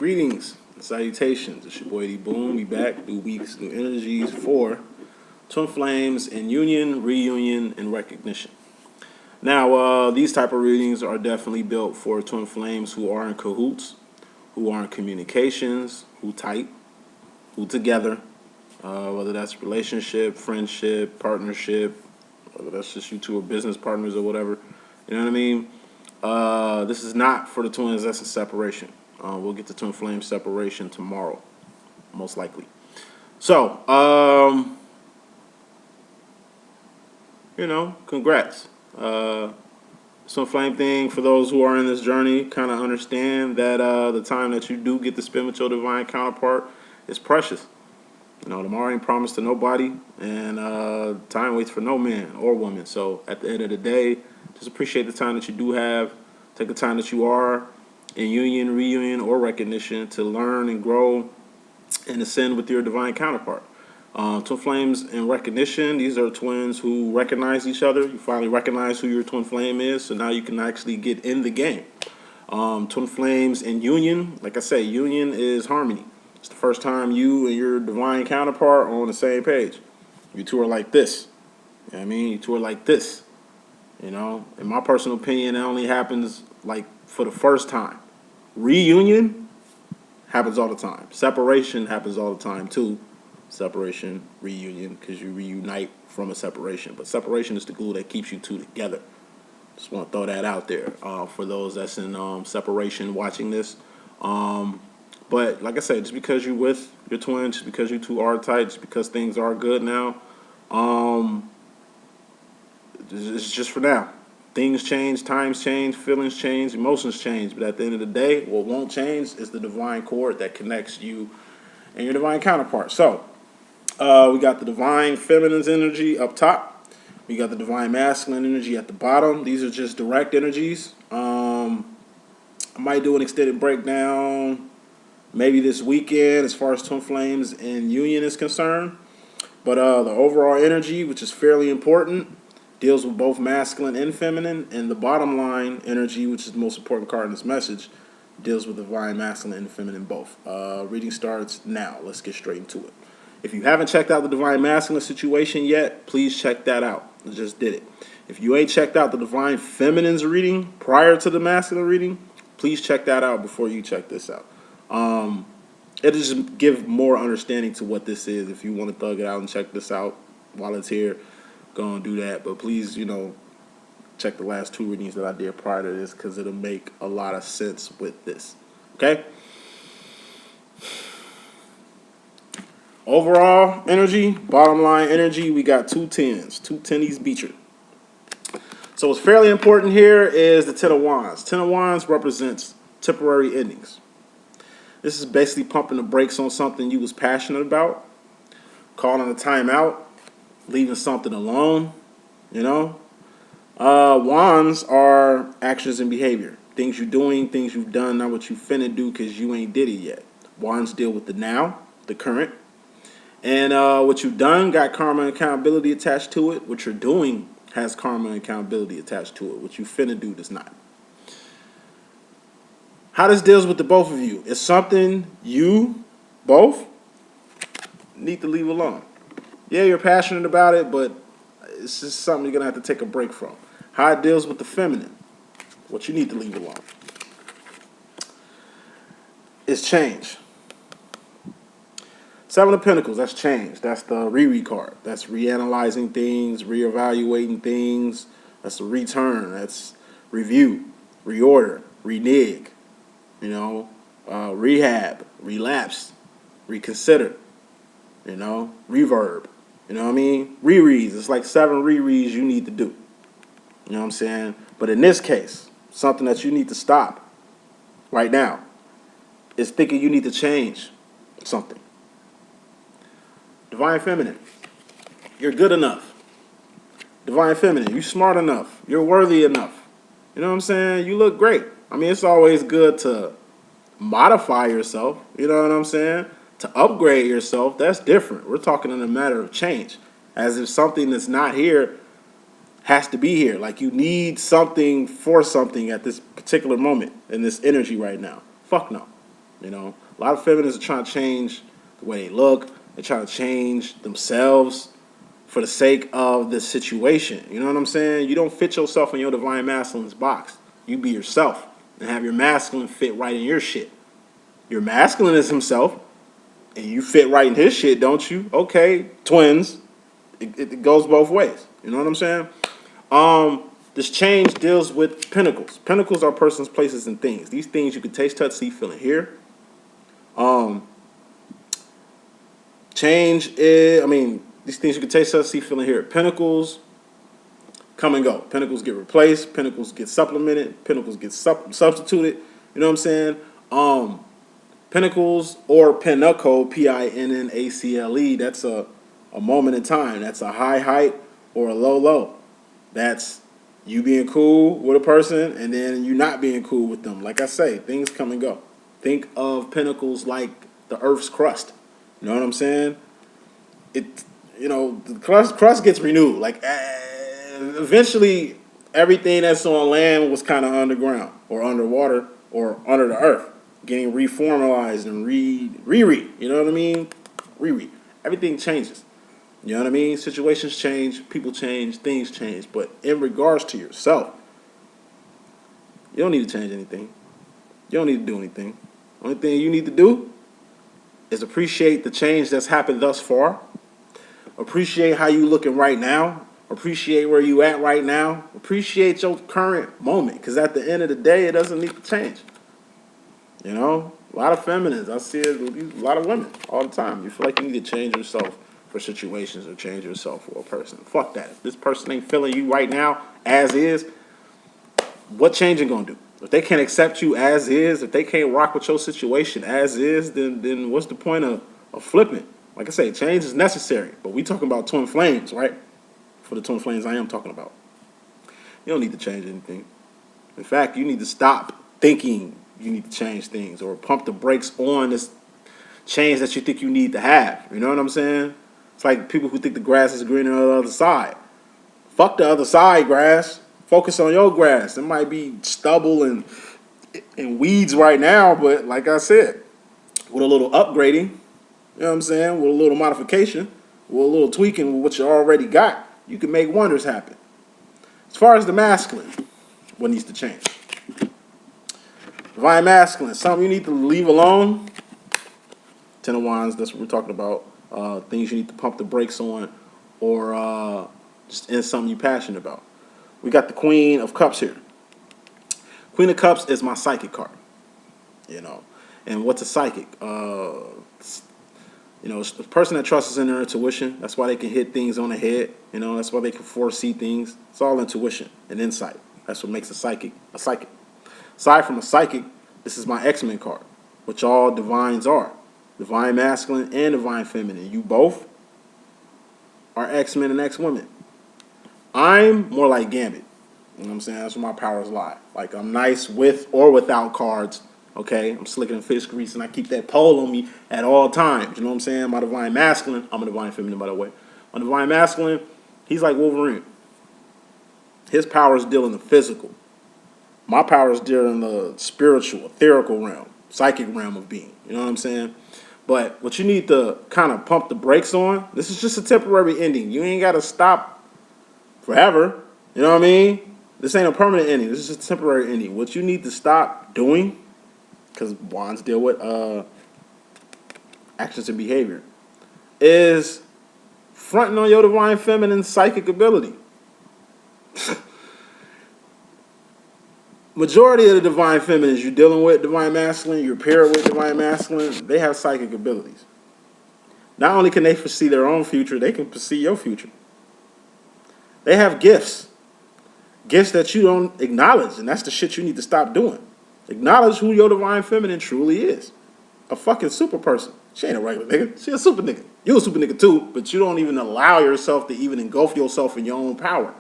Greetings and salutations. It's your boy D.Boom. We back, new weeks, new energies for twin flames in union, reunion, and recognition. Now, these type of readings are definitely built for twin flames who are in cahoots, who are in communications, who tight, who together, whether that's relationship, friendship, partnership, whether that's just you two are business partners or whatever. You know what I mean? This is not for the twins that's in separation. We'll get to twin flame separation tomorrow, most likely. So, congrats. Twin flame thing, for those who are in this journey, kind of understand that the time that you do get to spend with your divine counterpart is precious. Tomorrow ain't promised to nobody, and time waits for no man or woman. So at the end of the day, just appreciate the time that you do have. Take the time that you are in union, reunion, or recognition to learn and grow and ascend with your divine counterpart. Twin flames in recognition, these are twins who recognize each other. You finally recognize who your twin flame is, so now you can actually get in the game. Twin flames in union, like I say, union is harmony. It's the first time you and your divine counterpart are on the same page. You two are like this. You know what I mean? You two are like this. In my personal opinion, it only happens like for the first time. Reunion happens all the time. Separation happens all the time too. Separation, reunion, because you reunite from a separation. But separation is the glue that keeps you two together. Just want to throw that out there for those that's in separation watching this. But like I said, just because you're with your twin, just because you two are tight, just because things are good now, it's just for now. Things change, times change, feelings change, emotions change. But at the end of the day, what won't change is the divine cord that connects you and your divine counterpart. So we got the divine feminine's energy up top. We got the divine masculine energy at the bottom. These are just direct energies. I might do an extended breakdown maybe this weekend as far as twin flames and union is concerned. But the overall energy, which is fairly important, deals with both masculine and feminine, and the bottom line energy, which is the most important card in this message, deals with divine masculine and feminine both. Reading starts now. Let's get straight into it. If you haven't checked out the divine masculine situation yet, please check that out. I just did it. If you ain't checked out the divine feminine's reading prior to the masculine reading, please check that out before you check this out. It'll just give more understanding to what this is. If you want to thug it out and check this out while it's here, go and do that. But please, check the last two readings that I did prior to this, because it'll make a lot of sense with this. Okay? Overall energy, bottom line energy, we got two tens, two tennies beecher. So what's fairly important here is the Ten of Wands. Ten of Wands represents temporary endings. This is basically pumping the brakes on something you was passionate about, calling a timeout, leaving something alone, Wands are actions and behavior. Things you're doing, things you've done, not what you finna do because you ain't did it yet. Wands deal with the now, the current. And what you've done got karma and accountability attached to it. What you're doing has karma and accountability attached to it. What you finna do does not. How this deals with the both of you is something you both need to leave alone. Yeah, you're passionate about it, but it's just something you're going to have to take a break from. How it deals with the feminine, what you need to leave alone, is change. Seven of Pentacles, that's change. That's the reread card. That's reanalyzing things, reevaluating things. That's a return. That's review, reorder, renege. Rehab, relapse, reconsider, reverb, rereads. It's like 7 rereads you need to do. You know what I'm saying? But in this case, something that you need to stop right now is thinking you need to change something. Divine Feminine, you're good enough. Divine Feminine, you're smart enough. You're worthy enough. You know what I'm saying? You look great. It's always good to modify yourself, you know what I'm saying? To upgrade yourself, that's different. We're talking in a matter of change. As if something that's not here has to be here. Like you need something for something at this particular moment in this energy right now. Fuck no. You know, a lot of feminists are trying to change the way they look. They're trying to change themselves for the sake of the situation. You know what I'm saying? You don't fit yourself in your divine masculine's box. You be yourself and have your masculine fit right in your shit. Your masculine is himself, and you fit right in his shit, don't you? Okay, twins. It goes both ways. You know what I'm saying? This change deals with pinnacles. Pinnacles are persons, places, and things. These things you can taste, touch, see, feel, and hear. Change is, these things you can taste, touch, see, feel, and hear. Pinnacles come and go. Pinnacles get replaced. Pinnacles get supplemented. Pinnacles get substituted. You know what I'm saying? Pinnacles or pinnacle, Pinnacle, that's a moment in time. That's a high height or a low low. That's you being cool with a person and then you not being cool with them. Like I say, things come and go. Think of pinnacles like the Earth's crust. You know what I'm saying? The crust gets renewed. Like eventually, everything that's on land was kind of underground or underwater or under the earth, getting reformalized and re. You know what I mean? Everything changes. You know what I mean? Situations change, people change, things change. But in regards to yourself, you don't need to change anything. You don't need to do anything. Only thing you need to do is appreciate the change that's happened thus far. Appreciate how you looking right now. Appreciate where you at right now. Appreciate your current moment. Because at the end of the day, it doesn't need to change. You know? A lot of feminists, I see it with a lot of women all the time. You feel like you need to change yourself for situations or change yourself for a person. Fuck that. If this person ain't feeling you right now as is, what changing gonna do? If they can't accept you as is, if they can't rock with your situation as is, then what's the point of flipping? Like I say, change is necessary. But we talking about twin flames, right? For the twin flames I am talking about. You don't need to change anything. In fact, you need to stop thinking you need to change things or pump the brakes on this change that you think you need to have. You know what I'm saying? It's like people who think the grass is greener on the other side. Fuck the other side, grass. Focus on your grass. It might be stubble and weeds right now, but like I said, with a little upgrading, you know what I'm saying, with a little modification, with a little tweaking with what you already got, you can make wonders happen. As far as the masculine, what needs to change? Divine masculine, something you need to leave alone. Ten of Wands, that's what we're talking about. Things you need to pump the brakes on or just in something you're passionate about. We got the Queen of Cups here. Queen of Cups is my psychic card. You know. And what's a psychic? It's the person that trusts in their intuition. That's why they can hit things on the head. You know, that's why they can foresee things. It's all intuition and insight. That's what makes a psychic a psychic. Aside from a psychic, this is my X-Men card, which all divines are. Divine masculine and divine feminine. You both are X-Men and X-women. I'm more like Gambit. You know what I'm saying? That's where my powers lie. Like, I'm nice with or without cards. Okay? I'm slicker than fish grease, and I keep that pole on me at all times. You know what I'm saying? My divine masculine, I'm a divine feminine, by the way. My divine masculine, he's like Wolverine. His powers deal in the physical. My powers deal in the spiritual, etherical realm, psychic realm of being. You know what I'm saying? But what you need to kind of pump the brakes on, this is just a temporary ending. You ain't got to stop forever. You know what I mean? This ain't a permanent ending. This is just a temporary ending. What you need to stop doing, because wands deal with actions and behavior, is fronting on your divine feminine psychic ability. Majority of the divine feminines you're dealing with, divine masculine, you're paired with divine masculine, they have psychic abilities. Not only can they foresee their own future, they can foresee your future. They have gifts. Gifts that you don't acknowledge, and that's the shit you need to stop doing. Acknowledge who your divine feminine truly is. A fucking super person. She ain't a regular nigga. She a super nigga. You a super nigga too, but you don't even allow yourself to even engulf yourself in your own power.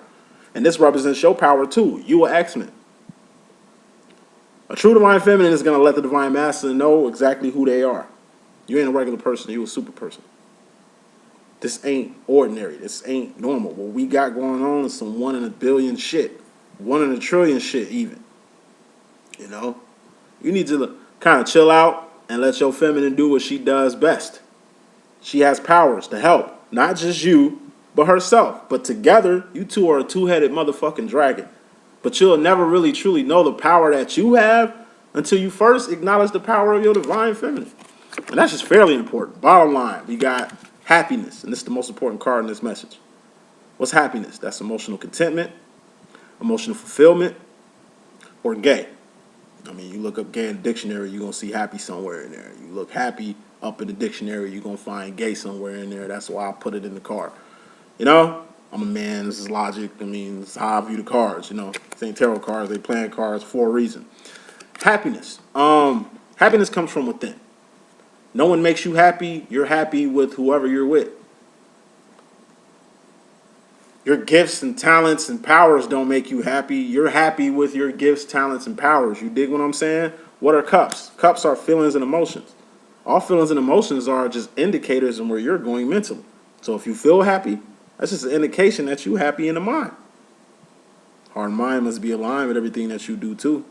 And this represents your power too. You are X-Men. A true divine feminine is going to let the divine masculine know exactly who they are. You ain't a regular person. You a super person. This ain't ordinary. This ain't normal. What we got going on is some 1 in a billion shit. 1 in a trillion shit even. You know? You need to kind of chill out and let your feminine do what she does best. She has powers to help, not just you, but herself. But together, you two are a two-headed motherfucking dragon. But you'll never really truly know the power that you have until you first acknowledge the power of your divine feminine. And that's just fairly important. Bottom line, we got happiness, and this is the most important card in this message. What's happiness? That's emotional contentment, emotional fulfillment, or gay. I mean, you look up gay in the dictionary, you're going to see happy somewhere in there. You look happy up in the dictionary, you're going to find gay somewhere in there. That's why I put it in the card. You know, I'm a man, this is logic. I mean, this is how I view the cards, you know. This ain't tarot cards, they playing cards for a reason. Happiness. Happiness comes from within. No one makes you happy, you're happy with whoever you're with. Your gifts and talents and powers don't make you happy. You're happy with your gifts, talents, and powers. You dig what I'm saying? What are cups? Cups are feelings and emotions. All feelings and emotions are just indicators of where you're going mentally. So if you feel happy, that's just an indication that you're happy in the mind. Heart and mind must be aligned with everything that you do too.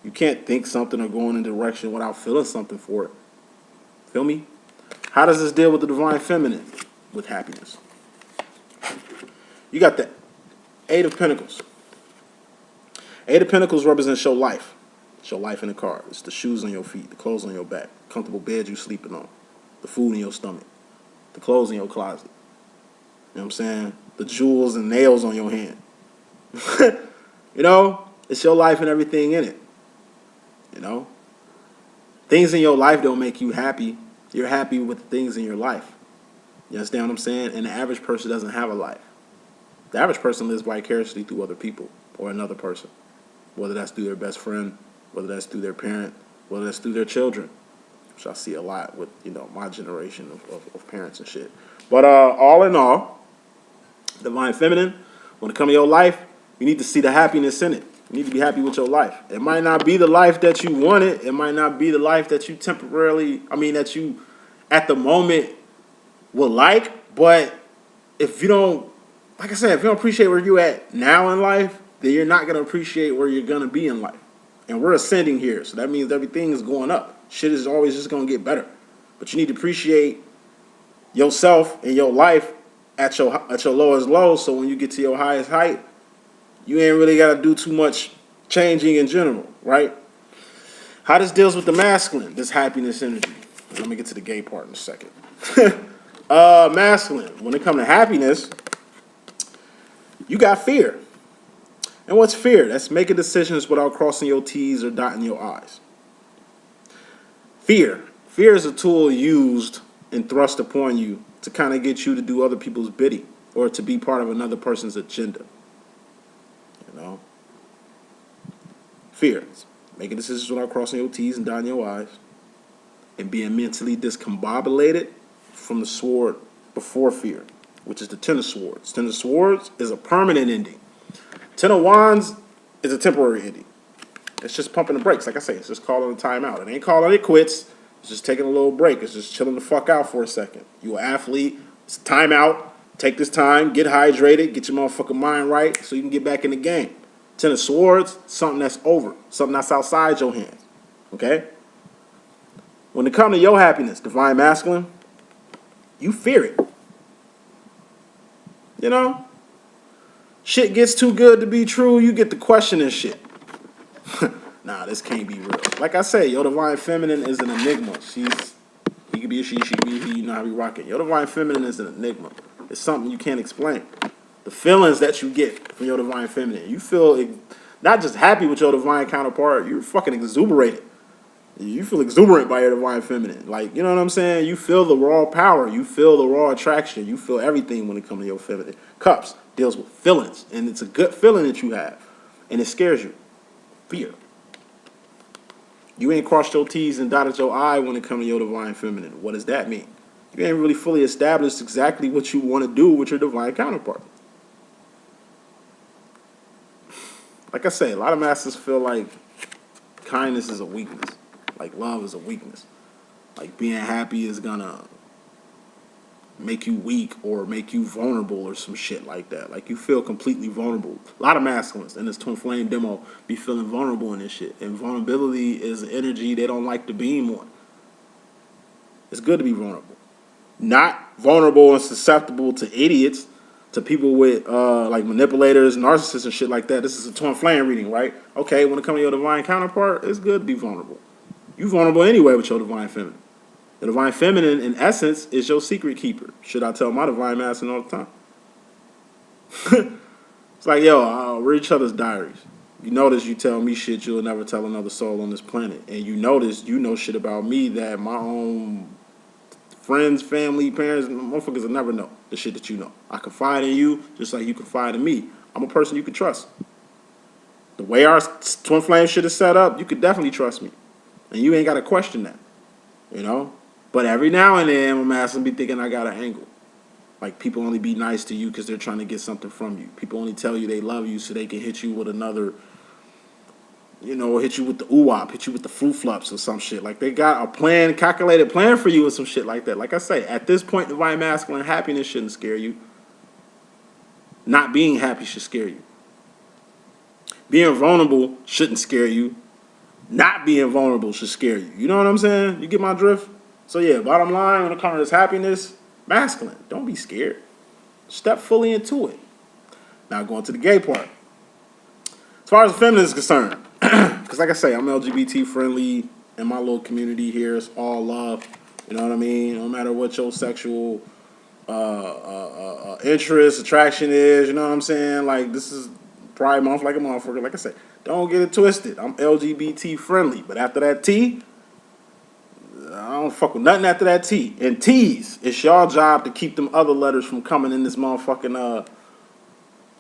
You can't think something or go in a direction without feeling something for it. Feel me? How does this deal with the divine feminine? With happiness. You got the Eight of Pentacles. Eight of Pentacles represents your life. It's your life in the card. It's the shoes on your feet, the clothes on your back, comfortable bed you sleeping on, the food in your stomach, the clothes in your closet. You know what I'm saying? The jewels and nails on your hand. You know, it's your life and everything in it. You know? Things in your life don't make you happy. You're happy with the things in your life. You understand what I'm saying? And the average person doesn't have a life. The average person lives vicariously through other people or another person, whether that's through their best friend, whether that's through their parent, whether that's through their children, which I see a lot with, you know, my generation of parents and shit. But all in all, divine feminine, when it comes to your life, you need to see the happiness in it. You need to be happy with your life. It might not be the life that you wanted. It might not be the life that you that you at the moment would like. But if you don't, like I said, if you don't appreciate where you're at now in life, then you're not going to appreciate where you're going to be in life. And we're ascending here. So that means everything is going up. Shit is always just going to get better. But you need to appreciate yourself and your life at your lowest low. So when you get to your highest height, you ain't really got to do too much changing in general, right? How this deals with the masculine, this happiness energy. Let me get to the gay part in a second. Masculine, when it comes to happiness, you got fear. And what's fear? That's making decisions without crossing your T's or dotting your I's. Fear. Fear is a tool used and thrust upon you to kind of get you to do other people's bidding or to be part of another person's agenda. You know? Fear. Making decisions without crossing your T's and dotting your I's. And being mentally discombobulated from the sword before fear, which is the Ten of Swords. Ten of Swords is a permanent ending. Ten of Wands is a temporary ending. It's just pumping the brakes. Like I say, it's just calling a timeout. It ain't calling it quits. It's just taking a little break. It's just chilling the fuck out for a second. You an athlete. It's time out. Take this time. Get hydrated. Get your motherfucking mind right so you can get back in the game. Ten of Swords, something that's over. Something that's outside your hands. Okay? When it comes to your happiness, divine masculine, you fear it. You know? Shit gets too good to be true, you get to questioning shit. Nah, this can't be real. Like I say, your divine feminine is an enigma. He could be a she could be a he, you know how we rock it. Your divine feminine is an enigma. It's something you can't explain. The feelings that you get from your divine feminine, you feel not just happy with your divine counterpart, you're fucking exuberated. You feel exuberant by your divine feminine. Like, you know what I'm saying? You feel the raw power. You feel the raw attraction. You feel everything when it comes to your feminine. Cups deals with feelings, and it's a good feeling that you have, and it scares you. Fear. You ain't crossed your T's and dotted your I when it comes to your divine feminine. What does that mean? You ain't really fully established exactly what you want to do with your divine counterpart. Like I say, a lot of masters feel like kindness is a weakness. Like love is a weakness. Like being happy is gonna make you weak or make you vulnerable or some shit like that. Like you feel completely vulnerable. A lot of masculines in this twin flame demo be feeling vulnerable in this shit. And vulnerability is an energy they don't like to beam on. It's good to be vulnerable. Not vulnerable and susceptible to idiots, to people with like manipulators, narcissists, and shit like that. This is a twin flame reading, right? Okay, when it comes to your divine counterpart, it's good to be vulnerable. You vulnerable anyway with your divine feminine. The divine feminine, in essence, is your secret keeper. Should I tell my divine masculine all the time? It's like, yo, I'll read each other's diaries. You notice you tell me shit you'll never tell another soul on this planet. And you notice you know shit about me that my own friends, family, parents, motherfuckers will never know the shit that you know. I confide in you just like you confide in me. I'm a person you can trust. The way our twin flame shit is set up, you could definitely trust me. And you ain't got to question that, you know? But every now and then, my master be thinking I got an angle. Like, people only be nice to you because they're trying to get something from you. People only tell you they love you so they can hit you with another, you know, hit you with the ooh-wop, hit you with the flip-flops or some shit. Like, they got a plan, calculated plan for you or some shit like that. Like I say, at this point, divine masculine, happiness shouldn't scare you. Not being happy should scare you. Being vulnerable shouldn't scare you. Not being vulnerable should scare you. You know what I'm saying? You get my drift? So, yeah, bottom line, when it comes to this happiness, masculine. Don't be scared. Step fully into it. Now going to the gay part. As far as the feminine is concerned, because like I say, I'm LGBT friendly in my little community here. It's all love. You know what I mean? No matter what your sexual interest, attraction is, you know what I'm saying? Like, this is Pride Month like a motherfucker. Like I say, don't get it twisted. I'm LGBT friendly. But after that T, I don't fuck with nothing after that T. And T's, it's your job to keep them other letters from coming in this motherfucking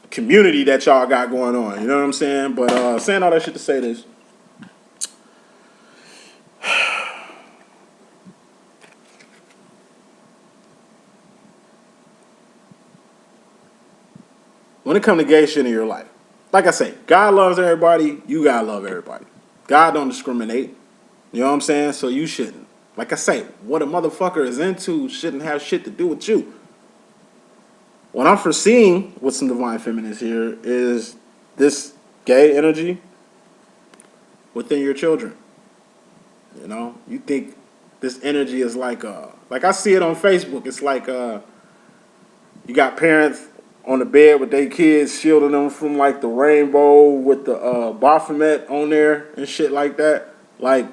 community that y'all got going on. You know what I'm saying? But saying all that shit to say this. When it comes to gay shit in your life, like I say, God loves everybody. You gotta love everybody. God don't discriminate. You know what I'm saying? So you shouldn't. Like I say, what a motherfucker is into shouldn't have shit to do with you. What I'm foreseeing with some divine feminines here is this gay energy within your children. You know, you think this energy is like I see it on Facebook. It's like you got parents on the bed with their kids shielding them from like the rainbow with the Baphomet on there and shit like that. Like,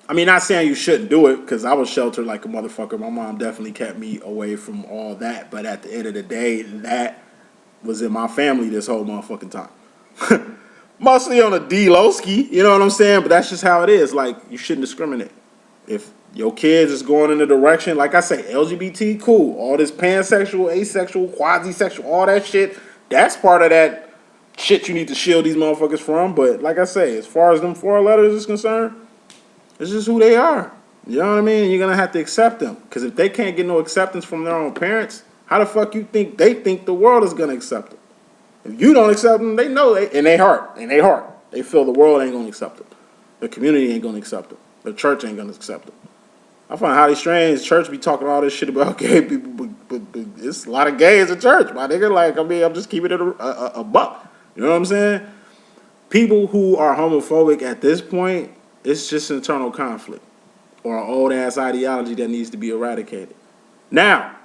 I mean, not saying you shouldn't do it, because I was sheltered like a motherfucker. My mom definitely kept me away from all that. But at the end of the day, that was in my family this whole motherfucking time. Mostly on a D-low-ski, you know what I'm saying? But that's just how it is. Like, you shouldn't discriminate. If your kids is going in a direction, like I say, LGBT, cool. All this pansexual, asexual, quasi-sexual, all that shit, that's part of that shit you need to shield these motherfuckers from. But like I say, as far as them 4 letters is concerned, it's just who they are. You know what I mean? You're going to have to accept them. Because if they can't get no acceptance from their own parents, how the fuck you think they think the world is going to accept them? If you don't accept them, they know in their heart, they feel the world ain't going to accept them. The community ain't going to accept them. The church ain't going to accept them. I find it highly strange. Church be talking all this shit about gay people, but it's a lot of gays in church, my nigga. Like, I mean, I'm just keeping it a buck. You know what I'm saying? People who are homophobic at this point, it's just internal conflict or an old ass ideology that needs to be eradicated. Now,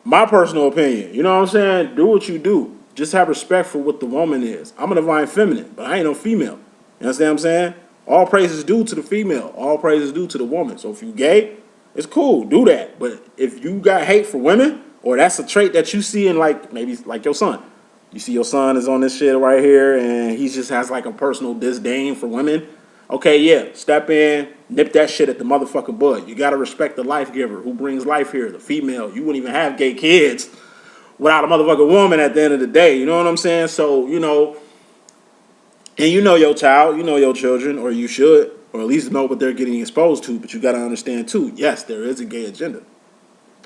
my personal opinion, you know what I'm saying? Do what you do. Just have respect for what the woman is. I'm a divine feminine, but I ain't no female. You understand what I'm saying? All praise is due to the female. All praise is due to the woman. So if you gay, it's cool. Do that. But if you got hate for women, or that's a trait that you see in, like, maybe like your son. You see your son is on this shit right here, and he just has like a personal disdain for women. Okay, yeah, step in, nip that shit at the motherfucking bud. You gotta respect the life giver who brings life here, the female. You wouldn't even have gay kids without a motherfucking woman at the end of the day. You know what I'm saying? So, you know, and you know your child, you know your children, or you should, or at least know what they're getting exposed to. But you gotta understand too, yes, there is a gay agenda.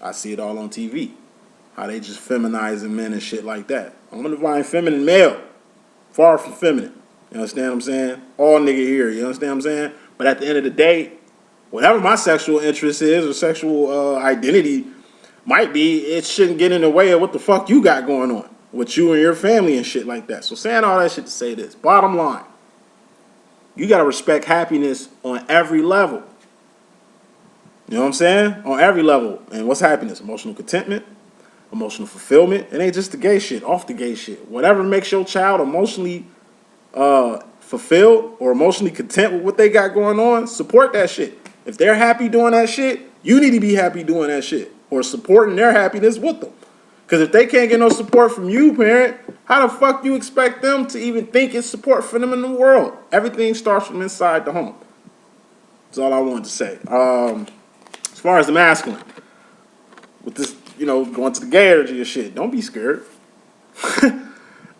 I see it all on TV. How they just feminizing men and shit like that. I'm a divine feminine male. Far from feminine. You understand what I'm saying? All nigga here, you understand what I'm saying? But at the end of the day, whatever my sexual interest is or sexual identity might be, it shouldn't get in the way of what the fuck you got going on with you and your family and shit like that. So saying all that shit to say this, bottom line, You got to respect happiness on every level. You know what I'm saying? On every level. And what's happiness? Emotional contentment, emotional fulfillment. It ain't just the gay shit, off the gay shit. Whatever makes your child emotionally fulfilled or emotionally content with what they got going on, support that shit. If they're happy doing that shit, you need to be happy doing that shit or supporting their happiness with them. Because if they can't get no support from you, parent, how the fuck do you expect them to even think it's support for them in the world? Everything starts from inside the home. That's all I wanted to say. As far as the masculine, with this, going to the gay energy and shit, don't be scared. Like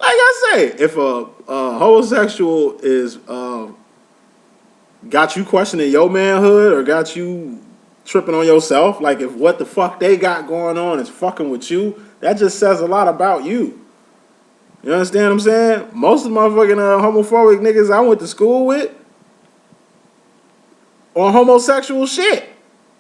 I say, if a homosexual is got you questioning your manhood or got you tripping on yourself, like if what the fuck they got going on is fucking with you, that just says a lot about you. You understand what I'm saying? Most of the motherfucking homophobic niggas I went to school with on homosexual shit.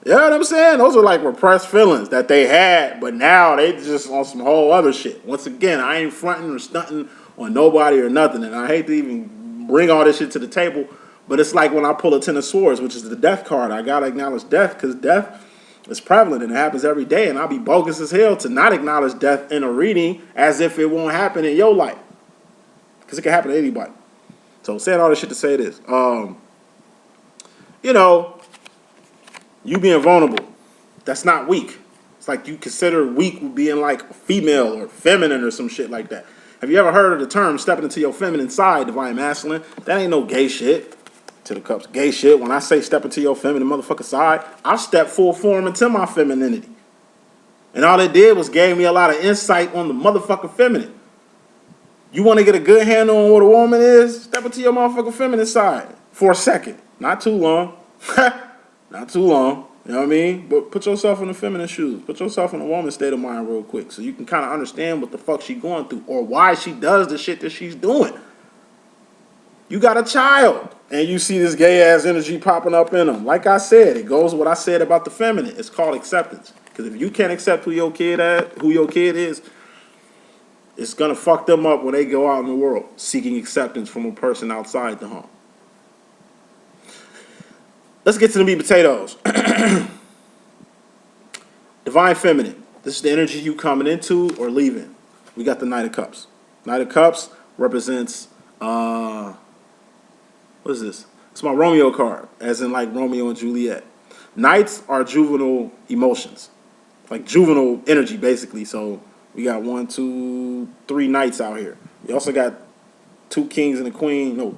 You know what I'm saying? Those are like repressed feelings that they had, but now they just on some whole other shit. Once again, I ain't fronting or stunting on nobody or nothing, and I hate to even bring all this shit to the table, but it's like when I pull a Ten of Swords, which is the death card. I gotta acknowledge death because death is prevalent and it happens every day, and I'll be bogus as hell to not acknowledge death in a reading as if it won't happen in your life, because it can happen to anybody. So saying all this shit to say this, you being vulnerable, that's not weak. It's like you consider weak being like female or feminine or some shit like that. Have you ever heard of the term stepping into your feminine side, divine masculine? That ain't no gay shit. To the cups, gay shit. When I say step into your feminine motherfucker side, I've stepped full form into my femininity. And all it did was gave me a lot of insight on the motherfucker feminine. You want to get a good handle on what a woman is? Step into your motherfucking feminine side for a second. Not too long. Not too long. You know what I mean? But put yourself in the feminine shoes. Put yourself in a woman's state of mind real quick so you can kind of understand what the fuck she's going through or why she does the shit that she's doing. You got a child and you see this gay ass energy popping up in them. Like I said, it goes what I said about the feminine. It's called acceptance. Because if you can't accept who your kid is, it's gonna fuck them up when they go out in the world seeking acceptance from a person outside the home. Let's get to the meat and potatoes. Divine feminine. This is the energy you coming into or leaving. We got the Knight of Cups. Knight of Cups represents what is this? It's my Romeo card, as in like Romeo and Juliet. Knights are juvenile emotions, like juvenile energy, basically. So we got 1, 2, 3 knights out here. We also got 2 kings and a queen. No,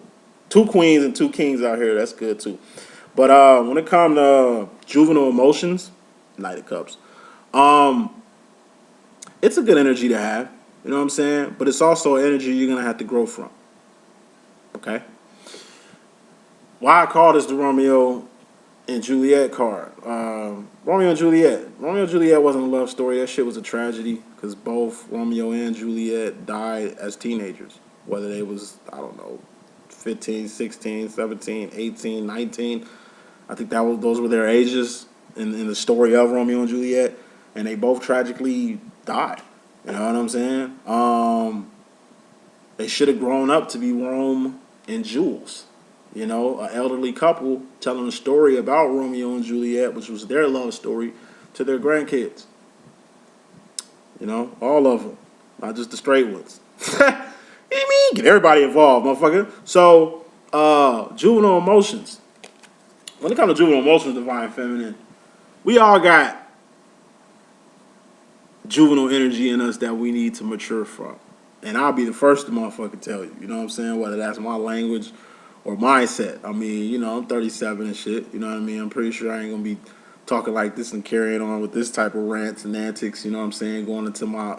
2 queens and 2 kings out here. That's good too. But when it comes to juvenile emotions, Knight of Cups, it's a good energy to have. You know what I'm saying? But it's also energy you're gonna have to grow from. Okay. Why I call this the Romeo and Juliet card? Romeo and Juliet. Romeo and Juliet wasn't a love story. That shit was a tragedy because both Romeo and Juliet died as teenagers. Whether they was, I don't know, 15, 16, 17, 18, 19. I think those were their ages in the story of Romeo and Juliet. And they both tragically died. You know what I'm saying? They should have grown up to be Rome and Jules. You know, an elderly couple telling a story about Romeo and Juliet, which was their love story, to their grandkids. You know, all of them, not just the straight ones. You know what I mean? Get everybody involved, motherfucker. So, juvenile emotions. When it comes to juvenile emotions, divine feminine, we all got juvenile energy in us that we need to mature from. And I'll be the first to motherfucking tell you. You know what I'm saying? Whether that's my language or mindset. I mean, you know, I'm 37 and shit. You know what I mean? I'm pretty sure I ain't going to be talking like this and carrying on with this type of rants and antics. You know what I'm saying? Going into my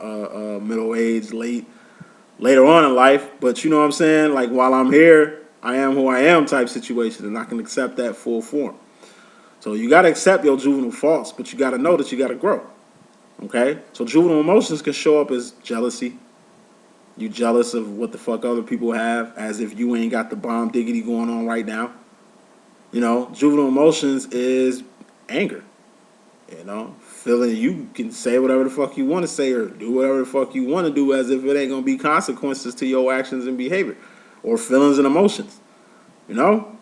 middle age, later on in life. But you know what I'm saying? Like, while I'm here, I am who I am type situation. And I can accept that full form. So you got to accept your juvenile faults, but you got to know that you got to grow. Okay? So juvenile emotions can show up as jealousy. You jealous of what the fuck other people have, as if you ain't got the bomb diggity going on right now. You know, juvenile emotions is anger. You know, feeling you can say whatever the fuck you want to say or do whatever the fuck you want to do as if it ain't going to be consequences to your actions and behavior or feelings and emotions. You know,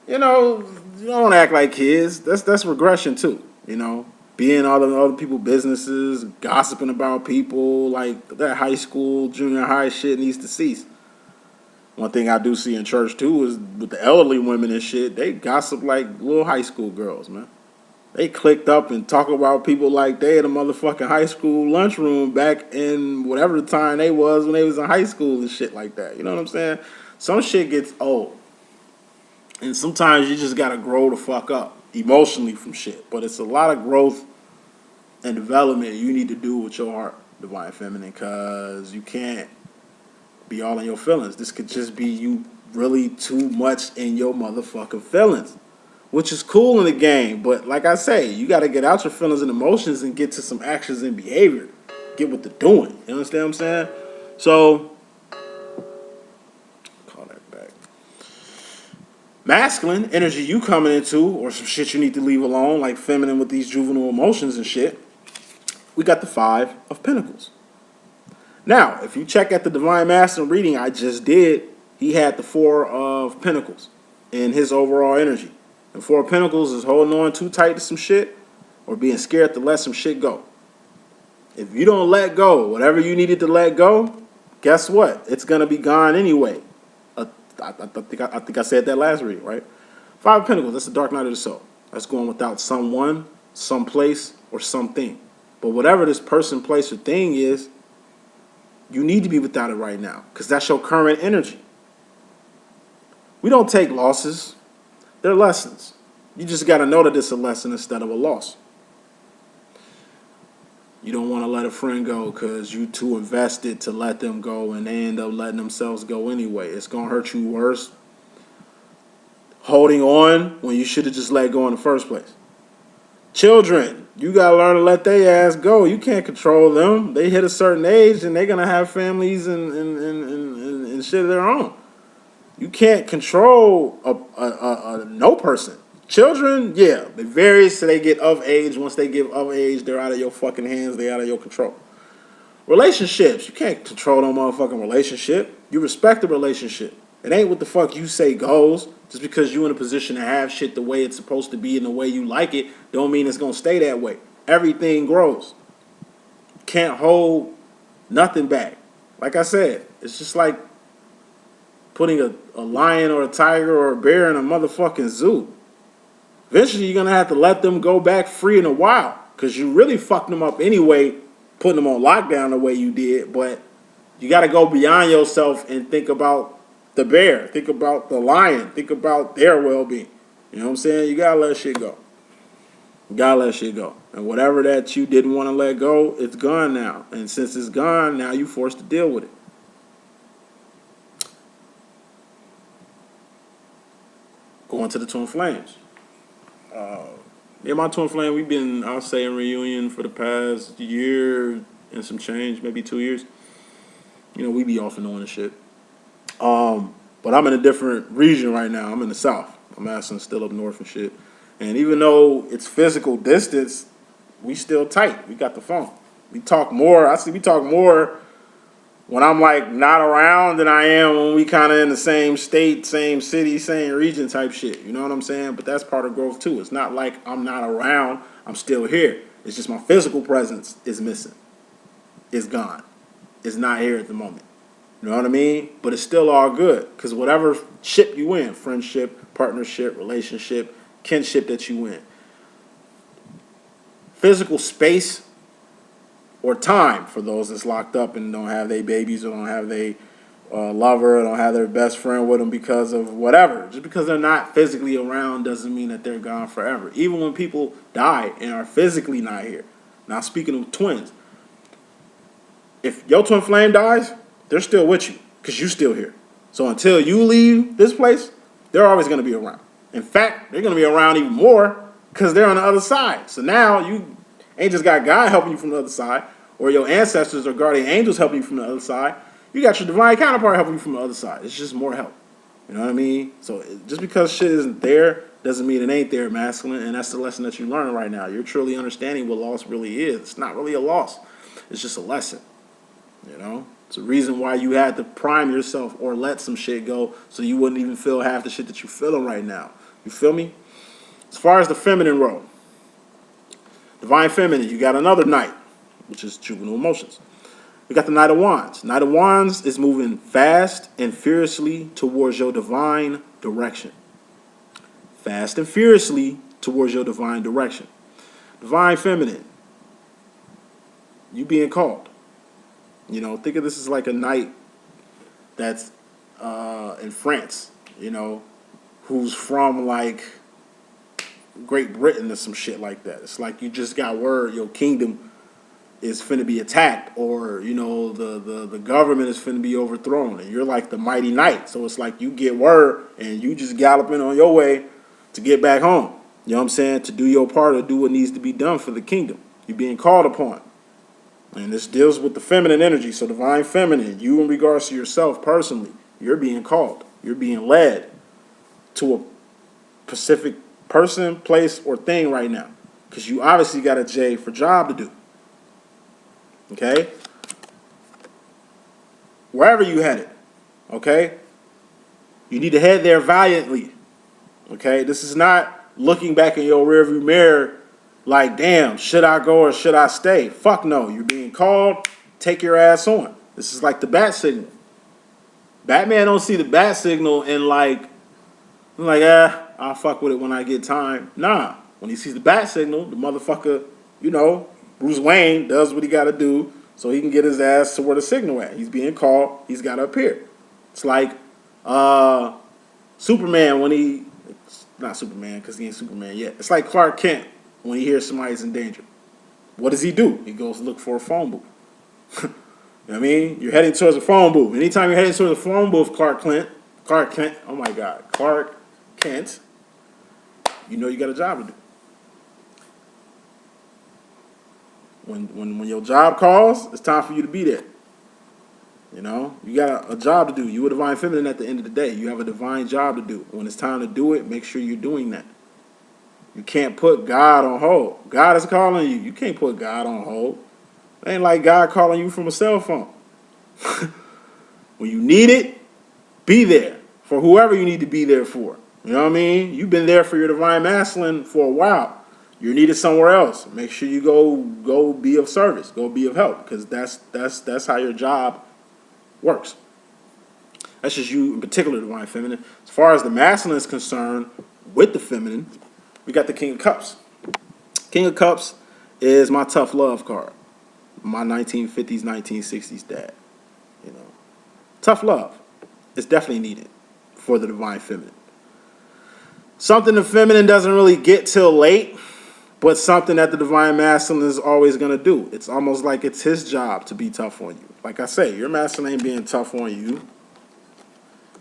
you know, you don't act like kids. That's regression too. You know, being all the other people's businesses, gossiping about people, like that high school, junior high shit needs to cease. One thing I do see in church too is with the elderly women and shit, they gossip like little high school girls, man. They clicked up and talk about people like they in a motherfucking high school lunchroom back in whatever the time they was when they was in high school and shit like that. You know what I'm saying? Some shit gets old. And sometimes you just gotta grow the fuck up emotionally from shit. But it's a lot of growth and development you need to do with your heart, Divine Feminine, because you can't be all in your feelings. This could just be you really too much in your motherfucking feelings, which is cool in the game. But like I say, you got to get out your feelings and emotions and get to some actions and behavior. Get what they're doing. You understand what I'm saying? So, call that back. Masculine energy you coming into, or some shit you need to leave alone, like feminine with these juvenile emotions and shit. We got the 5 of Pentacles. Now, if you check at the Divine Masculine reading I just did, he had the 4 of Pentacles in his overall energy. And 4 of Pentacles is holding on too tight to some shit or being scared to let some shit go. If you don't let go, whatever you needed to let go, guess what? It's going to be gone anyway. I think I said that last reading, right? 5 of Pentacles, that's the dark night of the soul. That's going without someone, someplace, or something. But whatever this person, place, or thing is, you need to be without it right now because that's your current energy. We don't take losses. They're lessons. You just got to know that it's a lesson instead of a loss. You don't want to let a friend go because you too invested to let them go and they end up letting themselves go anyway. It's going to hurt you worse holding on when you should have just let go in the first place. Children, you got to learn to let their ass go. You can't control them. They hit a certain age and they're going to have families and shit of their own. You can't control a no person. Children, yeah, it varies till they get of age. Once they get of age, they're out of your fucking hands. They're out of your control. Relationships, you can't control no motherfucking relationship. You respect the relationship. It ain't what the fuck you say goes. Just because you in a position to have shit the way it's supposed to be and the way you like it, don't mean it's gonna stay that way. Everything grows. Can't hold nothing back. Like I said, it's just like putting a lion or a tiger or a bear in a motherfucking zoo. Eventually, you're going to have to let them go back free in a while because you really fucked them up anyway, putting them on lockdown the way you did. But you got to go beyond yourself and think about the bear, think about the lion, think about their well-being. You know what I'm saying? You got to let shit go. You got to let shit go. And whatever that you didn't want to let go, it's gone now. And since it's gone, now you're forced to deal with it. Going to the Twin Flames. My Twin Flame, we've been, I'll say, in reunion for the past year and some change, maybe 2 years. You know, we be off and on and shit. But I'm in a different region right now. I'm in the South. I'm asking still up north and shit. And even though it's physical distance, we still tight. We got the phone. We talk more. We talk more when I'm like not around than I am when we kind of in the same state, same city, same region type shit. You know what I'm saying? But that's part of growth too. It's not like I'm not around. I'm still here. It's just my physical presence is missing. It's gone. It's not here at the moment. You know what I mean? But it's still all good because whatever ship you in, friendship, partnership, relationship, kinship that you in, physical space or time for those that's locked up and don't have their babies or don't have their lover or don't have their best friend with them because of whatever. Just because they're not physically around doesn't mean that they're gone forever. Even when people die and are physically not here. Now, speaking of twins, if your twin flame dies, they're still with you because you're still here. So until you leave this place, they're always going to be around. In fact, they're going to be around even more because they're on the other side. So now you ain't just got God helping you from the other side or your ancestors or guardian angels helping you from the other side. You got your divine counterpart helping you from the other side. It's just more help. You know what I mean? So just because shit isn't there doesn't mean it ain't there, masculine. And that's the lesson that you're learning right now. You're truly understanding what loss really is. It's not really a loss. It's just a lesson. You know? It's a reason why you had to prime yourself or let some shit go so you wouldn't even feel half the shit that you're feeling right now. You feel me? As far as the feminine role, divine feminine, you got another knight, which is juvenile emotions. We got the Knight of Wands. Knight of Wands is moving fast and furiously towards your divine direction. Fast and furiously towards your divine direction. Divine feminine, you being called. You know, think of this as like a knight that's in France, you know, who's from like Great Britain or some shit like that. It's like you just got word your kingdom is finna be attacked, or you know the government is finna be overthrown, and you're like the mighty knight. So it's like you get word and you just galloping on your way to get back home. You know what I'm saying? To do your part or do what needs to be done for the kingdom. You're being called upon. And this deals with the feminine energy. So divine feminine, you in regards to yourself personally, you're being called. You're being led to a specific person, place, or thing right now. Because you obviously got a J for job to do. Okay? Wherever you headed. Okay? You need to head there valiantly. Okay? This is not looking back in your rearview mirror like, damn, should I go or should I stay? Fuck no. You're being called. Take your ass on. This is like the bat signal. Batman don't see the bat signal and like, I'll fuck with it when I get time. Nah. When he sees the bat signal, the motherfucker, you know, Bruce Wayne does what he got to do so he can get his ass to where the signal at. He's being called. He's got to appear. It's like Superman when he, not Superman because he ain't Superman yet. It's like Clark Kent when he hears somebody's in danger. What does he do? He goes look for a phone booth. You know what I mean? You're heading towards a phone booth. Anytime you're heading towards a phone booth, Clark Kent, oh my God, Clark Kent, you know you got a job to do. When your job calls, it's time for you to be there. You know, you got a job to do. You a divine feminine at the end of the day. You have a divine job to do. When it's time to do it, make sure you're doing that. You can't put God on hold. God is calling you. You can't put God on hold. It ain't like God calling you from a cell phone. When you need it, be there for whoever you need to be there for. You know what I mean? You've been there for your divine masculine for a while. You're needed somewhere else. Make sure you go be of service. Go be of help, because that's how your job works. That's just you in particular, divine feminine. As far as the masculine is concerned, with the feminine, we got the King of Cups. King of Cups is my tough love card. My 1950s, 1960s dad. You know, tough love is definitely needed for the divine feminine. Something the feminine doesn't really get till late, but something that the divine masculine is always going to do. It's almost like it's his job to be tough on you. Like I say, your masculine ain't being tough on you.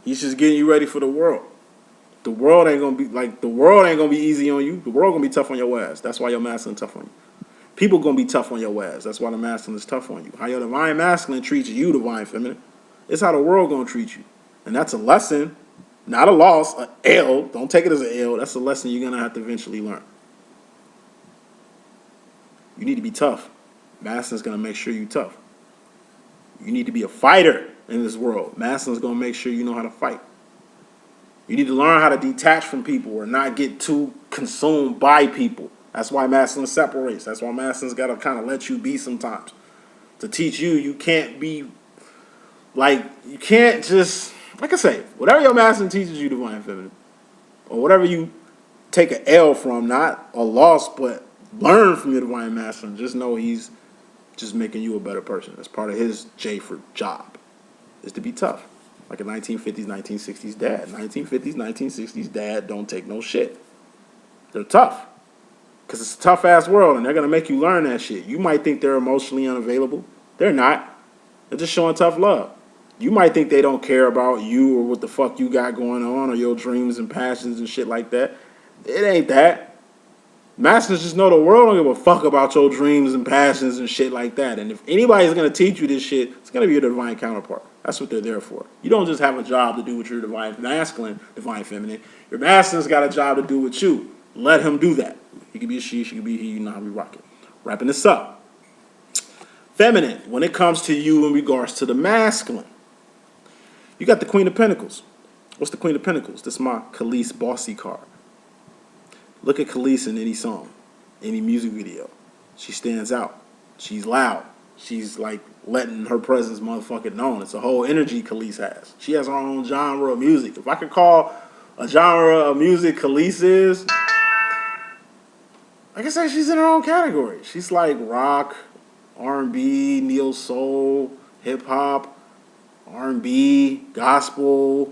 He's just getting you ready for the world. The world ain't gonna be easy on you. The world gonna be tough on your ass. That's why your masculine tough on you. People gonna be tough on your ass. That's why the masculine is tough on you. How your divine masculine treats you, divine feminine, it's how the world gonna treat you. And that's a lesson, not a loss, a L. Don't take it as an L. That's a lesson you're gonna have to eventually learn. You need to be tough. Masculine's gonna make sure you're tough. You need to be a fighter in this world. Masculine's gonna make sure you know how to fight. You need to learn how to detach from people or not get too consumed by people. That's why masculine separates. That's why masculine's got to kind of let you be sometimes. To teach you, you can't be like, you can't just, like I say, whatever your masculine teaches you, divine feminine, or whatever you take an L from, not a loss, but learn from your divine masculine, just know he's just making you a better person. That's part of his J for job, is to be tough. Like a 1950s, 1960s dad. 1950s, 1960s dad don't take no shit. They're tough. Because it's a tough-ass world, and they're going to make you learn that shit. You might think they're emotionally unavailable. They're not. They're just showing tough love. You might think they don't care about you or what the fuck you got going on or your dreams and passions and shit like that. It ain't that. Masters just know the world don't give a fuck about your dreams and passions and shit like that. And if anybody's going to teach you this shit, it's going to be your divine counterpart. That's what they're there for. You don't just have a job to do with your divine masculine, divine feminine. Your masculine's got a job to do with you. Let him do that. He could be a she, she could be he, you know how we rock it. Wrapping this up. feminine when it comes to you in regards to the masculine. You got the Queen of Pentacles. What's the Queen of Pentacles? This is my Khalees Bossy card. Look at Khalees in any song, any music video. She stands out. She's loud. She's like letting her presence motherfucking known. It's a whole energy Khalees has. She has her own genre of music. If I could call a genre of music Khalees is, like I said, she's in her own category. She's like rock, R&B, neo soul, hip hop, R&B, gospel,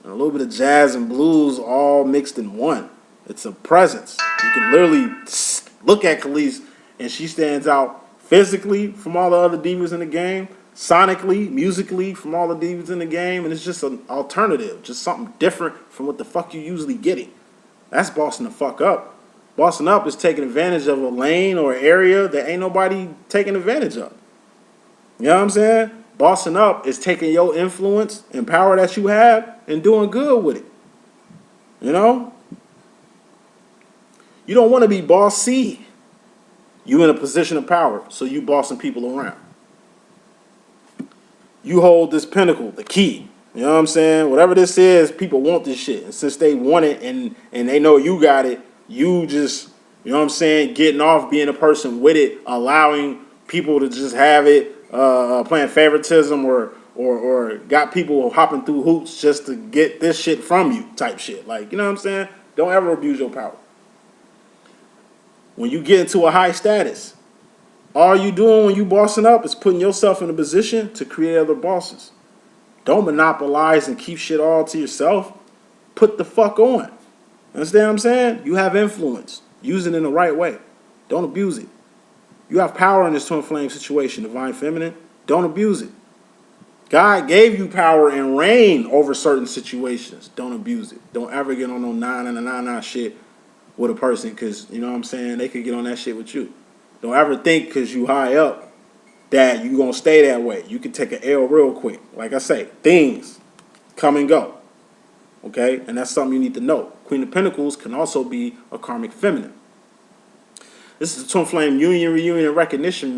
and a little bit of jazz and blues all mixed in one. It's a presence. You can literally look at Khalees and she stands out physically from all the other divas in the game, sonically, musically from all the divas in the game, and it's just an alternative, just something different from what the fuck you usually getting. That's bossing the fuck up. Bossing up is taking advantage of a lane or area that ain't nobody taking advantage of. You know what I'm saying? Bossing up is taking your influence and power that you have and doing good with it. You know? You don't want to be bossy. You in a position of power, so you bossing people around. You hold this pinnacle, the key. You know what I'm saying? Whatever this is, people want this shit. And since they want it and they know you got it, you just, you know what I'm saying, getting off being a person with it, allowing people to just have it, playing favoritism or got people hopping through hoops just to get this shit from you type shit. Like, you know what I'm saying? Don't ever abuse your power. When you get into a high status, all you doing when you bossing up is putting yourself in a position to create other bosses. Don't monopolize and keep shit all to yourself. Put the fuck on. Understand what I'm saying? You have influence. Use it in the right way. Don't abuse it. You have power in this twin flame situation, divine feminine. Don't abuse it. God gave you power and reign over certain situations. Don't abuse it. Don't ever get on no 9 shit with a person because, you know what I'm saying, they could get on that shit with you. Don't ever think because you high up that you going to stay that way. You can take an L real quick. Like I say, things come and go. Okay? And that's something you need to know. Queen of Pentacles can also be a karmic feminine. This is a twin flame union, reunion, and recognition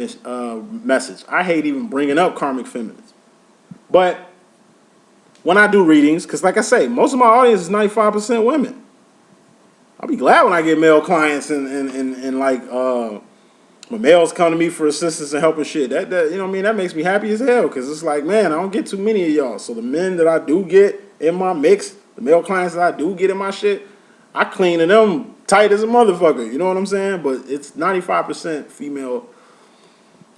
message. I hate even bringing up karmic feminines. But when I do readings, because like I say, most of my audience is 95% women. I'll be glad when I get male clients and like when males come to me for assistance and help and shit. That you know what I mean? That makes me happy as hell because it's like, man, I don't get too many of y'all. So the men that I do get in my mix, the male clients that I do get in my shit, I clean them tight as a motherfucker. You know what I'm saying? But it's 95% female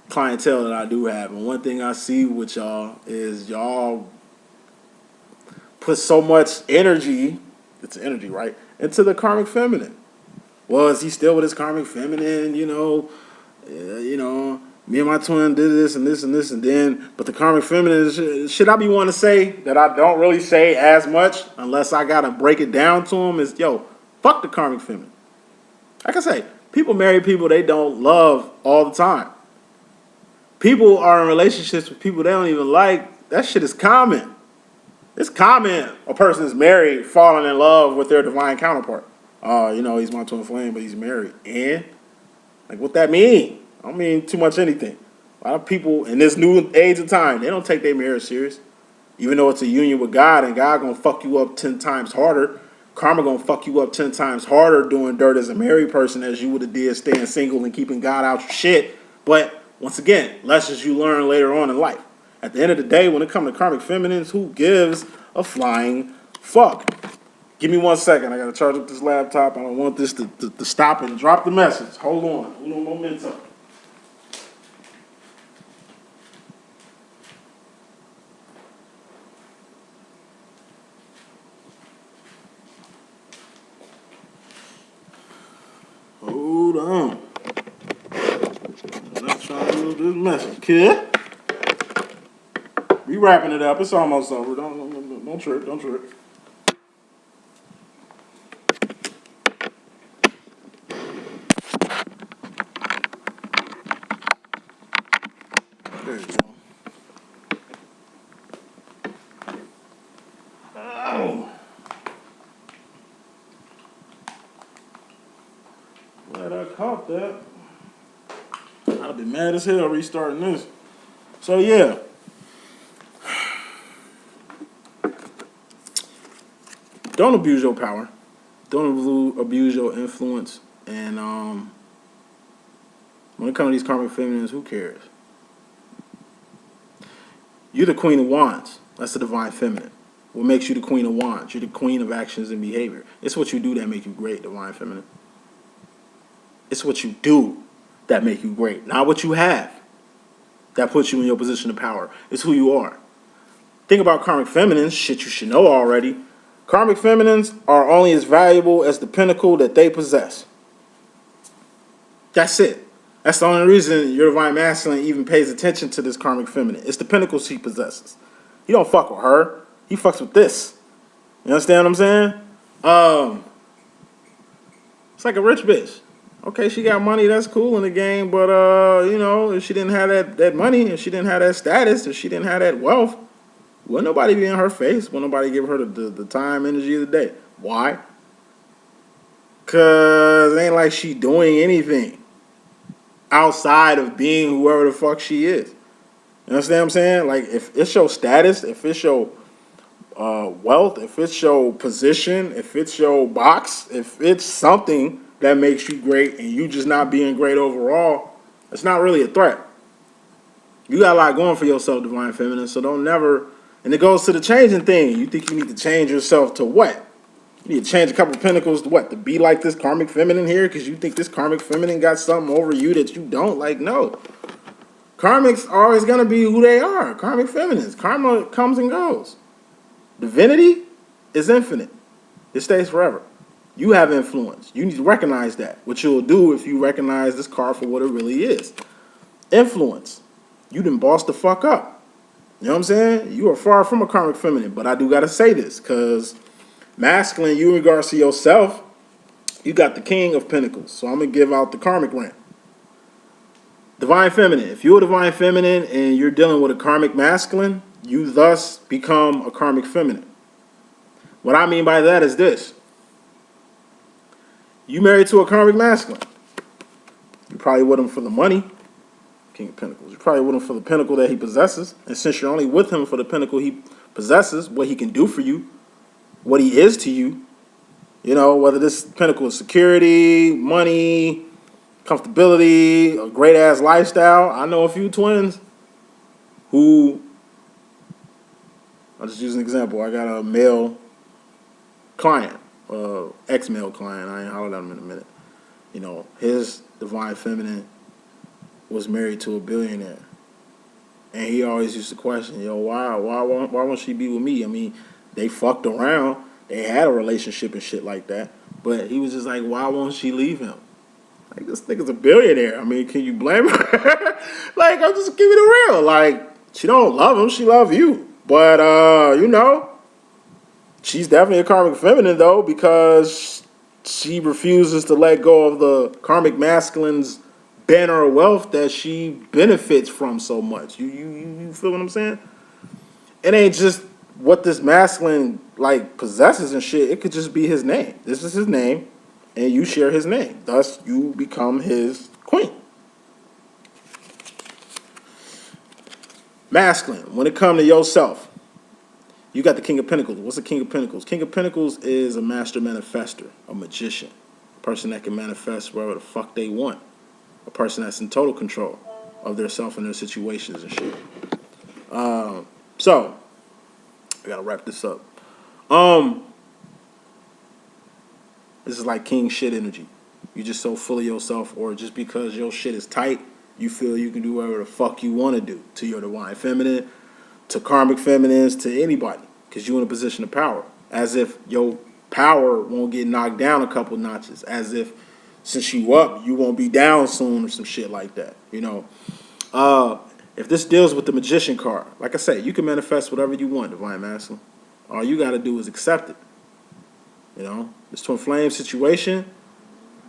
clientele that I do have. And one thing I see with y'all is y'all put so much energy, it's energy, right, into the karmic feminine. Well, is he still with his karmic feminine? You know, me and my twin did this and this and this and then, but the karmic feminine, should I be one to say that I don't really say as much unless I got to break it down to them is, yo, fuck the karmic feminine. Like I say, people marry people they don't love all the time. People are in relationships with people they don't even like. That shit is common. It's common a person is married, falling in love with their divine counterpart. You know, he's my twin flame, but he's married. And, like, what that mean? I don't mean too much anything. A lot of people in this new age of time, they don't take their marriage serious. Even though it's a union with God, and God gonna fuck you up 10 times harder. Karma gonna fuck you up 10 times harder doing dirt as a married person as you would have did staying single and keeping God out your shit. But, once again, lessons you learn later on in life. At the end of the day, when it comes to karmic feminines, who gives a flying fuck? Give me 1 second. I got to charge up this laptop. I don't want this to stop and drop the message. Hold on. Uno momento. Hold on. I'm not trying to lose this message. Kid? We wrapping it up. It's almost over. Don't trip. Don't trip. There you go. Oh. Glad I caught that. I've been mad as hell restarting this. So yeah. Don't abuse your power. Don't abuse your influence. And when it comes to these karmic feminines, who cares? You're the Queen of Wands. That's the divine feminine. What makes you the Queen of Wands? You're the queen of actions and behavior. It's what you do that make you great, divine feminine. It's what you do that make you great, not what you have that puts you in your position of power. It's who you are. Think about karmic feminines, shit you should know already. Karmic feminines are only as valuable as the pinnacle that they possess. That's it. That's the only reason your divine masculine even pays attention to this karmic feminine. It's the pinnacle she possesses. He don't fuck with her. He fucks with this. You understand what I'm saying? It's like a rich bitch. Okay, she got money, that's cool in the game, but you know, if she didn't have that money, if she didn't have that status, if she didn't have that wealth, wouldn't nobody be in her face? Wouldn't nobody give her the time, energy of the day? Why? Cause it ain't like she doing anything outside of being whoever the fuck she is. You understand what I'm saying? Like, if it's your status, if it's your wealth, if it's your position, if it's your box, if it's something that makes you great and you just not being great overall, it's not really a threat. You got a lot going for yourself, divine feminine, so don't never, and it goes to the changing thing. You think you need to change yourself to what? You need to change a couple of pinnacles to what? To be like this karmic feminine here because you think this karmic feminine got something over you that you don't? Like, no. Karmics are always going to be who they are. Karmic feminines. Karma comes and goes. Divinity is infinite. It stays forever. You have influence. You need to recognize that. What you'll do if you recognize this card for what it really is. Influence. You done bossed the fuck up. You know what I'm saying? You are far from a karmic feminine. But I do got to say this because masculine, you in regards to yourself, you got the King of Pentacles. So I'm going to give out the karmic rant. Divine feminine. If you're a divine feminine and you're dealing with a karmic masculine, you thus become a karmic feminine. What I mean by that is this. You married to a karmic masculine. You're probably with him for the money, King of Pentacles. You're probably with him for the pinnacle that he possesses. And since you're only with him for the pinnacle he possesses, what he can do for you, what he is to you, you know, whether this pinnacle is security, money, comfortability, a great-ass lifestyle. I know a few twins who, I'll just use an example. I got a male client, ex-male client. I ain't holler at him in a minute. You know, his divine feminine was married to a billionaire. And he always used to question, yo, why won't she be with me? I mean, they fucked around. They had a relationship and shit like that. But he was just like, why won't she leave him? Like, this nigga's a billionaire. I mean, can you blame her? Like, I'm just giving it real. Like, she don't love him. She love you. But, you know, she's definitely a karmic feminine, though, because she refuses to let go of the karmic masculine's banner of wealth that she benefits from so much. You feel what I'm saying? It ain't just what this masculine, like, possesses and shit. It could just be his name. This is his name, and you share his name. Thus, you become his queen. Masculine, when it comes to yourself, you got the King of Pentacles. What's the King of Pentacles? King of Pentacles is a master manifester, a magician, a person that can manifest wherever the fuck they want, a person that's in total control of their self and their situations and shit. So, I gotta wrap this up. This is like king shit energy. You just so full of yourself, or just because your shit is tight, you feel you can do whatever the fuck you want to do to your divine feminine, to karmic feminines, to anybody, because you're in a position of power. As if your power won't get knocked down a couple notches. As if since you up, you won't be down soon or some shit like that. You know, if this deals with the magician card, like I said, you can manifest whatever you want, divine masculine. All you got to do is accept it. You know, this twin flame situation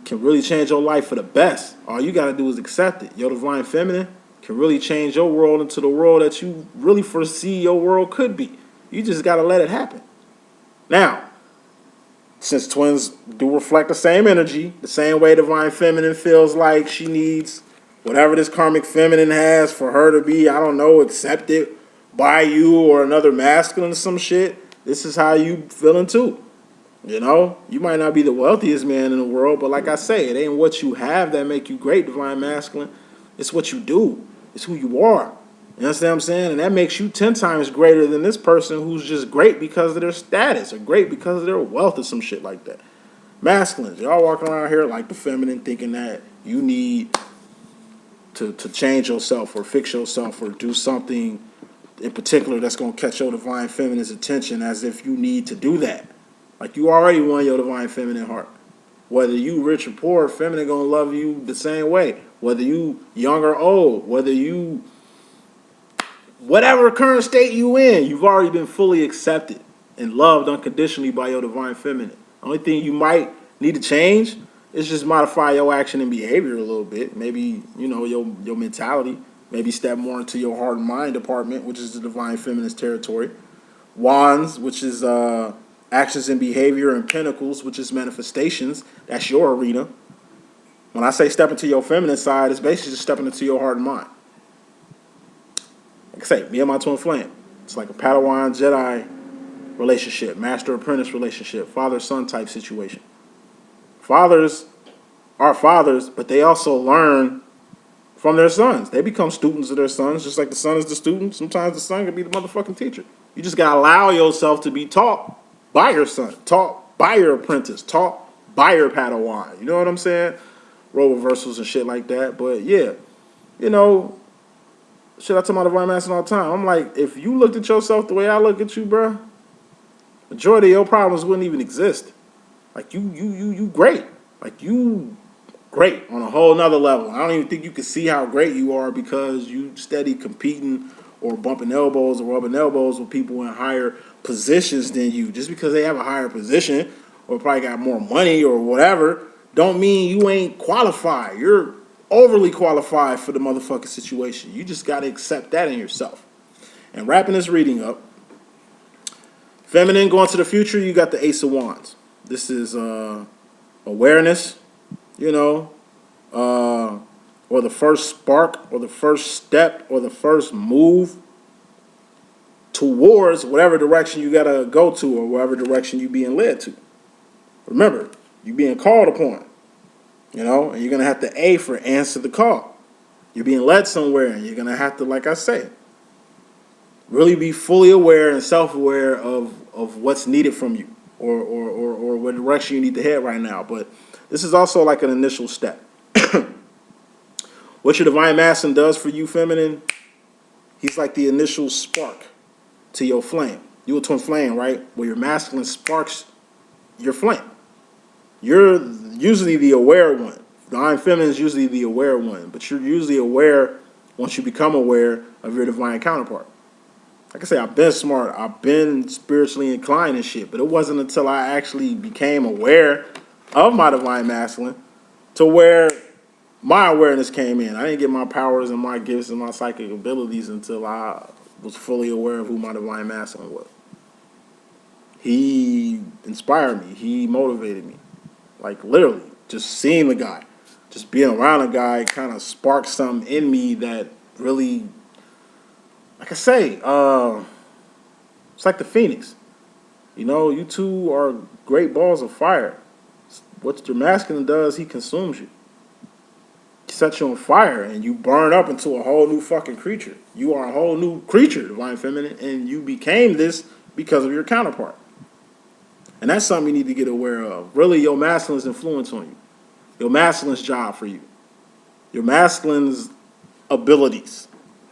can really change your life for the best. All you got to do is accept it. Your divine feminine can really change your world into the world that you really foresee your world could be. You just got to let it happen. Now, since twins do reflect the same energy, the same way divine feminine feels like she needs whatever this karmic feminine has for her to be, I don't know, accepted by you or another masculine or some shit, this is how you feeling too. You know, you might not be the wealthiest man in the world, but like I say, it ain't what you have that make you great, divine masculine. It's what you do. It's who you are. You understand what I'm saying? And that makes you 10 times greater than this person who's just great because of their status or great because of their wealth or some shit like that. Masculines, y'all walking around here like the feminine thinking that you need to change yourself or fix yourself or do something in particular that's going to catch your divine feminine's attention as if you need to do that. Like you already won your divine feminine heart. Whether you rich or poor, feminine going to love you the same way. Whether you young or old, whether you whatever current state you in, you've already been fully accepted and loved unconditionally by your divine feminine. The only thing you might need to change is just modify your action and behavior a little bit. Maybe, you know, your mentality. Maybe step more into your heart and mind department, which is the divine feminine's territory. Wands, which is actions and behavior, and pentacles, which is manifestations. That's your arena. When I say step into your feminine side, it's basically just stepping into your heart and mind. Like I say, me and my twin flame. It's like a Padawan Jedi relationship, master-apprentice relationship, father-son type situation. Fathers are fathers, but they also learn from their sons. They become students of their sons, just like the son is the student. Sometimes the son can be the motherfucking teacher. You just gotta allow yourself to be taught by your son, taught by your apprentice, taught by your Padawan. You know what I'm saying? Role reversals and shit like that. But yeah, you know, shit I tell my divine master all the time. I'm like, if you looked at yourself the way I look at you, bruh, majority of your problems wouldn't even exist. Like you great. Like you great on a whole nother level. I don't even think you can see how great you are because you steady competing or bumping elbows or rubbing elbows with people in higher positions than you. Just because they have a higher position or probably got more money or whatever, don't mean you ain't qualified. You're overly qualified for the motherfucking situation. You just got to accept that in yourself. And wrapping this reading up, feminine going to the future, you got the Ace of Wands. This is awareness, you know, or the first spark or the first step or the first move towards whatever direction you got to go to or whatever direction you being led to. Remember, you being called upon, you know, and you're going to have to A for answer the call. You're being led somewhere and you're going to have to, like I say, really be fully aware and self-aware of what's needed from you or what direction you need to head right now. But this is also like an initial step. What your divine masculine does for you, feminine, he's like the initial spark to your flame. You a twin flame, right? Where your masculine sparks your flame. You're usually the aware one. Divine feminine is usually the aware one, but you're usually aware once you become aware of your divine counterpart. Like I say, I've been smart. I've been spiritually inclined and shit, but it wasn't until I actually became aware of my divine masculine to where my awareness came in. I didn't get my powers and my gifts and my psychic abilities until I was fully aware of who my divine masculine was. He inspired me. He motivated me. Like literally, just seeing the guy, just being around a guy kind of sparked something in me that really, like I say, it's like the phoenix. You know, you two are great balls of fire. What your masculine does, he consumes you. He sets you on fire and you burn up into a whole new fucking creature. You are a whole new creature, divine feminine, and you became this because of your counterpart. And that's something you need to get aware of. Really, your masculine's influence on you. Your masculine's job for you. Your masculine's abilities.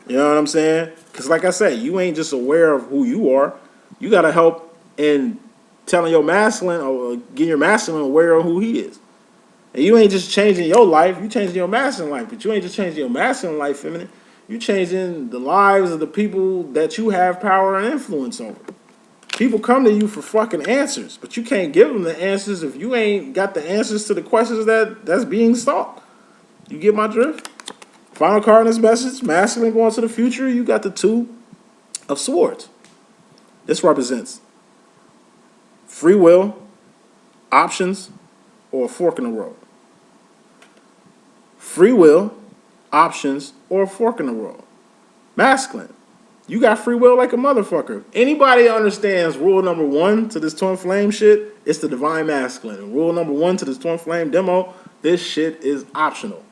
You know what I'm saying? Because like I say, you ain't just aware of who you are. You got to help in telling your masculine or getting your masculine aware of who he is. And you ain't just changing your life, you changing your masculine life. But you ain't just changing your masculine life, feminine. You changing the lives of the people that you have power and influence over. People come to you for fucking answers, but you can't give them the answers if you ain't got the answers to the questions that's being sought. You get my drift? Final card in this message, masculine going to the future, you got the Two of Swords. This represents free will, options, or a fork in the road. Free will, options, or a fork in the road. Masculine. You got free will like a motherfucker. Anybody that understands rule number 1 to this twin flame shit, it's the divine masculine. And rule number 1 to this twin flame demo, this shit is optional.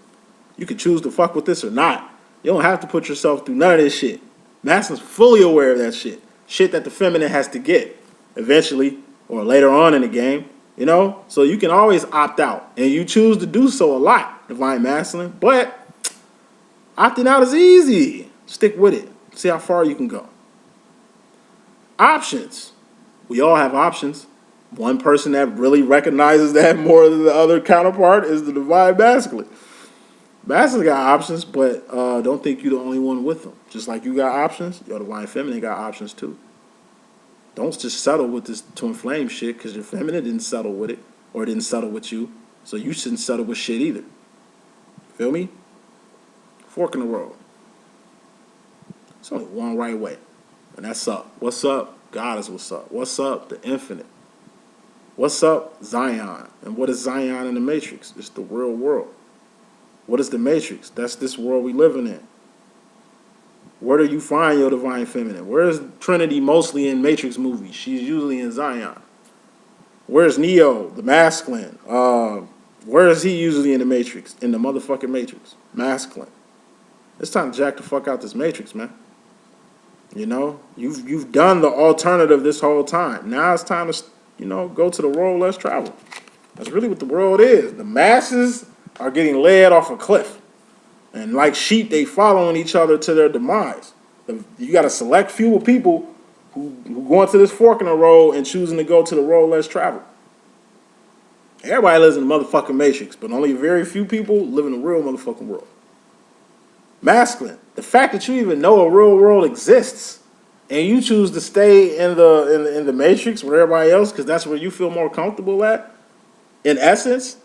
You can choose to fuck with this or not. You don't have to put yourself through none of this shit. Masculine's fully aware of that shit. Shit that the feminine has to get eventually or later on in the game. You know? So you can always opt out. And you choose to do so a lot, divine masculine. But opting out is easy. Stick with it. See how far you can go. Options. We all have options. One person that really recognizes that more than the other counterpart is the divine masculine. Masculine got options, but don't think you're the only one with them. Just like you got options, your divine feminine got options too. Don't just settle with this twin flame shit because your feminine didn't settle with it or didn't settle with you. So you shouldn't settle with shit either. Feel me? Fork in the road. It's only one right way, and that's up. What's up? God is what's up. What's up? The infinite. What's up? Zion. And what is Zion in the Matrix? It's the real world. What is the Matrix? That's this world we living in. Where do you find your divine feminine? Where is Trinity mostly in Matrix movies? She's usually in Zion. Where's Neo, the masculine? Where is he usually in the Matrix? In the motherfucking Matrix. Masculine. It's time to jack the fuck out this Matrix, man. You know, you've done the alternative this whole time. Now it's time to, go to the road less traveled. That's really what the world is. The masses are getting led off a cliff. And like sheep, they following each other to their demise. You got a select few of people who go into this fork in the road and choosing to go to the road less traveled. Everybody lives in the motherfucking Matrix, but only very few people live in the real motherfucking world. Masculine. The fact that you even know a real world exists and you choose to stay in the Matrix with everybody else because that's where you feel more comfortable at, in essence,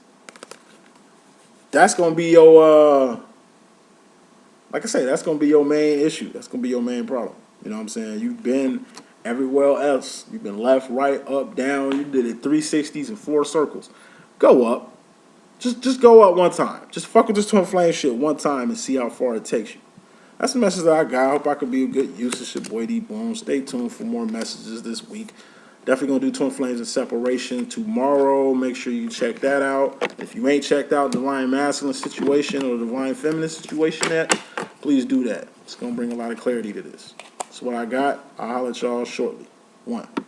that's going to be your, like I say, that's going to be your main issue. That's going to be your main problem. You know what I'm saying? You've been everywhere else. You've been left, right, up, down. You did it 360s and 4 circles. Go up. Just go up one time. Just fuck with this twin flame shit one time and see how far it takes you. That's the message that I got. I hope I could be a good use. It's your boy D.Boom. Stay tuned for more messages this week. Definitely going to do twin flames and separation tomorrow. Make sure you check that out. If you ain't checked out divine masculine situation or divine feminine situation yet, please do that. It's going to bring a lot of clarity to this. That's what I got. I'll holler at y'all shortly. 1.